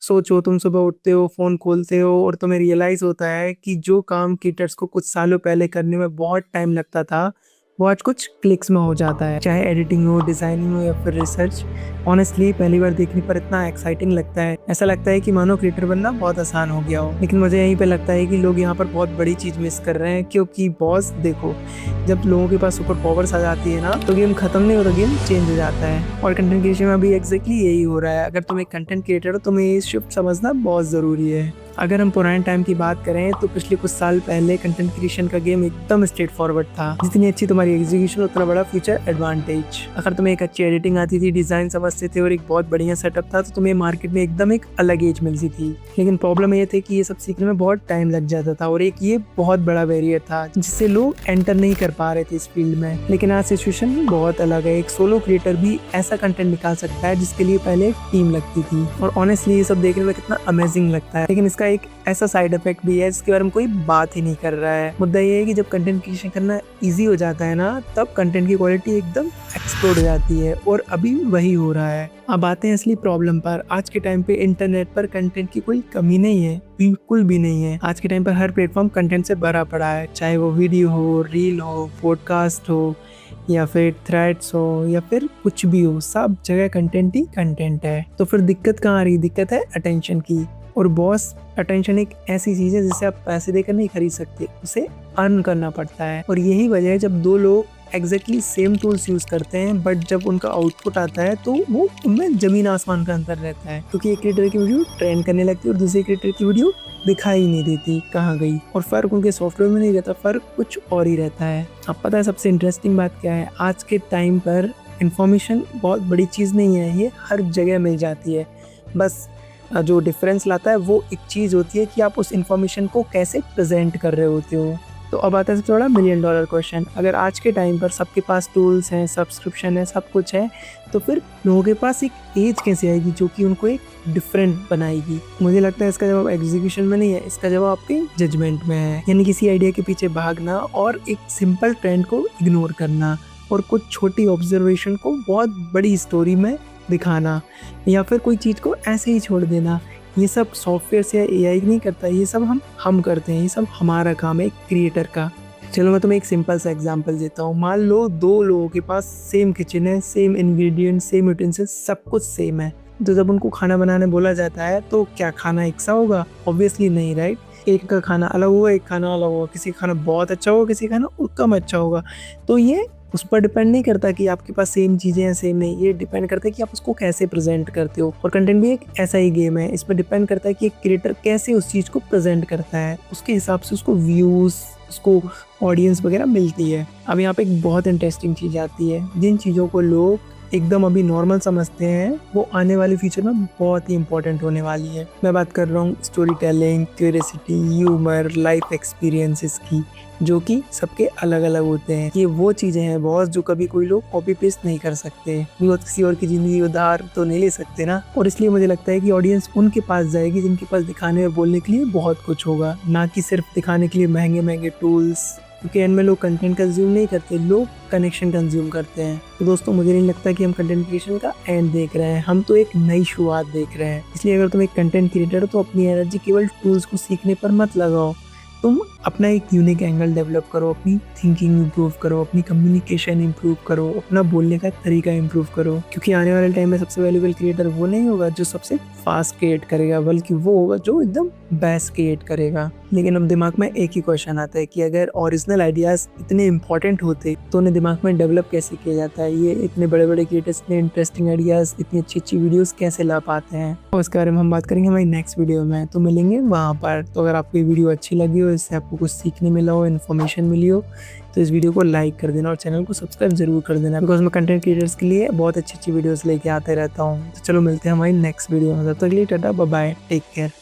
सोचो तुम सुबह उठते हो, फ़ोन खोलते हो और तुम्हें रियलाइज़ होता है कि जो काम क्रिएटर्स को कुछ सालों पहले करने में बहुत टाइम लगता था, वो आज कुछ क्लिक्स में हो जाता है। चाहे एडिटिंग हो, डिज़ाइनिंग हो या फिर रिसर्च। ऑनेस्टली पहली बार देखने पर इतना एक्साइटिंग लगता है। ऐसा लगता है कि मानो क्रिएटर बनना बहुत आसान हो गया हो। लेकिन मुझे यहीं पे लगता है कि लोग यहाँ पर बहुत बड़ी चीज़ मिस कर रहे हैं, क्योंकि बॉस देखो, जब लोगों के पास सुपर पावर्स आ जाती है ना, तो गेम खत्म नहीं होता, गेम चेंज हो जाता है। और कंटेंट क्रिएशन में भी एग्जैक्टली यही हो रहा है। अगर तुम एक कंटेंट क्रिएटर हो, तुम्हें ये शिफ्ट समझना बहुत ज़रूरी है। अगर हम पुराने टाइम की बात करें तो पिछले कुछ साल पहले कंटेंट क्रिएशन का गेम एकदम स्ट्रेट फॉरवर्ड था। जितनी अच्छी तुम्हारी एग्जीक्यूशन, उतना बड़ा फ्यूचर एडवांटेज। अगर तुम्हें एक अच्छी एडिटिंग आती थी, डिजाइन समझते थे और एक बहुत बढ़िया सेटअप था, तो तुम्हें मार्केट में एकदम एक अलग एज मिलती थी। लेकिन प्रॉब्लम ये थी कि ये सब सीखने में बहुत टाइम लग जाता था और एक ये बहुत बड़ा बैरियर था जिससे लोग एंटर नहीं कर पा रहे थे इस फील्ड में। लेकिन आज सिचुएशन बहुत अलग है। एक सोलो क्रिएटर भी ऐसा कंटेंट निकाल सकता है जिसके लिए पहले एक टीम लगती थी। और ऑनेस्टली ये सब देखने में कितना अमेजिंग लगता है। लेकिन इसका एक ऐसा साइड इफेक्ट भी है जिसके बारे में कोई बात ही नहीं कर रहा है। मुद्दा ये है कि जब कंटेंट क्रिएशन करना इजी हो जाता है ना, तब कंटेंट की क्वालिटी एकदम एक्सप्लोड हो जाती है। और अभी वही हो रहा है। अब आते हैं असली प्रॉब्लम पर। आज के टाइम पे इंटरनेट पर कंटेंट की कोई कमी नहीं है, बिल्कुल भी नहीं है। आज के टाइम पर हर प्लेटफॉर्म कंटेंट से भरा पड़ा है, चाहे वो वीडियो हो, रील हो, पॉडकास्ट हो या फिर थ्रेड्स हो या फिर कुछ भी हो, सब जगह कंटेंट ही कंटेंट है। तो फिर दिक्कत कहाँ आ रही? दिक्कत है अटेंशन की। और बॉस, अटेंशन एक ऐसी चीज है जिसे आप पैसे देकर नहीं खरीद सकते, उसे अर्न करना पड़ता है। और यही वजह है जब दो लोग एग्जैक्टली सेम टूल्स यूज करते हैं, बट जब उनका आउटपुट आता है तो वो उनमें जमीन आसमान का अंतर रहता है। क्योंकि एक क्रिएटर की वीडियो ट्रेंड करने लगती है और दूसरे क्रिएटर की वीडियो दिखाई नहीं देती कहाँ गई। और फर्क उनके सॉफ्टवेयर में नहीं रहता, फर्क कुछ और ही रहता है। अब पता है सबसे इंटरेस्टिंग बात क्या है? आज के टाइम पर इंफॉर्मेशन बहुत बड़ी चीज नहीं है, ये हर जगह मिल जाती है। बस जो डिफरेंस लाता है वो एक चीज़ होती है कि आप उस इंफॉर्मेशन को कैसे प्रेजेंट कर रहे होते हो। तो अब आता है सबसे बड़ा $1 मिलियन क्वेश्चन। अगर आज के टाइम पर सबके पास टूल्स हैं, सब्सक्रिप्शन है, सब कुछ है, तो फिर लोगों के पास एक एज कैसे आएगी जो कि उनको एक डिफरेंट बनाएगी? मुझे लगता है इसका जवाब एग्जीक्यूशन में नहीं है, इसका जवाब आपके जजमेंट में है। यानी किसी आइडिया के पीछे भागना और एक सिंपल ट्रेंड को इग्नोर करना और कुछ छोटी ऑब्जर्वेशन को बहुत बड़ी स्टोरी में दिखाना, या फिर कोई चीज़ को ऐसे ही छोड़ देना। ये सब सॉफ्टवेयर से एआई नहीं करता, ये सब हम करते हैं। ये सब हमारा काम है, एक क्रिएटर का। चलो मैं तुम्हें एक सिंपल सा एग्जांपल देता हूँ। मान लो दो लोगों के पास सेम किचन है, सेम इंग्रेडिएंट, सेम यूटेंसिल्स, सब कुछ सेम है। तो जब उनको खाना बनाने बोला जाता है तो क्या खाना एक सा होगा? ऑब्वियसली नहीं, राइट। एक का खाना अलग होगा, एक खाना अलग होगा। किसी का खाना बहुत अच्छा होगा, किसी का खाना कम अच्छा होगा। तो ये उस पर डिपेंड नहीं करता कि आपके पास सेम चीज़ें हैं सेम नहीं, ये डिपेंड करता है कि आप उसको कैसे प्रेजेंट करते हो। और कंटेंट भी एक ऐसा ही गेम है, इस पर डिपेंड करता है कि एक क्रिएटर कैसे उस चीज़ को प्रेजेंट करता है, उसके हिसाब से उसको व्यूज़, उसको ऑडियंस वगैरह मिलती है। अब यहाँ पे एक बहुत इंटरेस्टिंग चीज़ आती है। जिन चीज़ों को लोग एकदम अभी नॉर्मल समझते हैं, वो आने वाले फ्यूचर में बहुत ही इंपॉर्टेंट होने वाली है। मैं बात कर रहा हूँ story telling, curiosity, humour, life experiences की, जो कि सबके अलग अलग होते हैं। ये वो चीज़ें हैं बॉस जो कभी कोई लोग कॉपी पेस्ट नहीं कर सकते। वो किसी और की ज़िंदगी उधार तो नहीं ले सकते ना। और इसलिए मुझे लगता है कि ऑडियंस उनके पास जाएगी जिनके पास दिखाने और बोलने के लिए बहुत कुछ होगा, ना कि सिर्फ दिखाने के लिए महंगे महंगे टूल्स। क्योंकि इनमें लोग कंटेंट कंज्यूम नहीं करते, लोग कनेक्शन कंज्यूम करते हैं। तो दोस्तों, मुझे नहीं लगता कि हम कंटेंट क्रिएशन का एंड देख रहे हैं, हम तो एक नई शुरुआत देख रहे हैं। इसलिए अगर तुम एक कंटेंट क्रिएटर हो तो अपनी एनर्जी केवल टूल्स को सीखने पर मत लगाओ। तुम अपना एक यूनिक एंगल डेवलप करो, अपनी थिंकिंग इम्प्रूव करो, अपनी कम्युनिकेशन इम्प्रूव करो, अपना बोलने का तरीका इम्प्रूव करो। क्योंकि आने वाले टाइम में सबसे वैल्यूबल क्रिएटर वो नहीं होगा जो सबसे फास्ट क्रिएट करेगा, बल्कि वो होगा जो एकदम बेस्ट क्रिएट करेगा। लेकिन अब दिमाग में एक ही क्वेश्चन आता है कि अगर ओरिजिनल आइडियाज इतने इंपॉर्टेंट होते तो उन्हें दिमाग में डेवलप कैसे किया जाता है? ये इतने बड़े बड़े क्रिएटर्स इतने इंटरेस्टिंग आइडियाज, इतनी अच्छी अच्छी वीडियोस कैसे ला पाते हैं? और उसके बारे में हम बात करेंगे हमारी नेक्स्ट वीडियो में, तो मिलेंगे वहाँ पर। तो अगर आपको ये वीडियो अच्छी लगी हो, इससे आपको कुछ सीखने मिला हो, इन्फॉर्मेशन मिली हो, तो इस वीडियो को लाइक कर देना और चैनल को सब्सक्राइब जरूर कर देना। बिकॉज मैं कंटेंट क्रिएटर्स के लिए बहुत अच्छी अच्छी वीडियोस लेके आते रहता हूँ। तो चलो मिलते हैं हमारी नेक्स्ट वीडियो में। तब तक के लिए tata, bye bye, take care.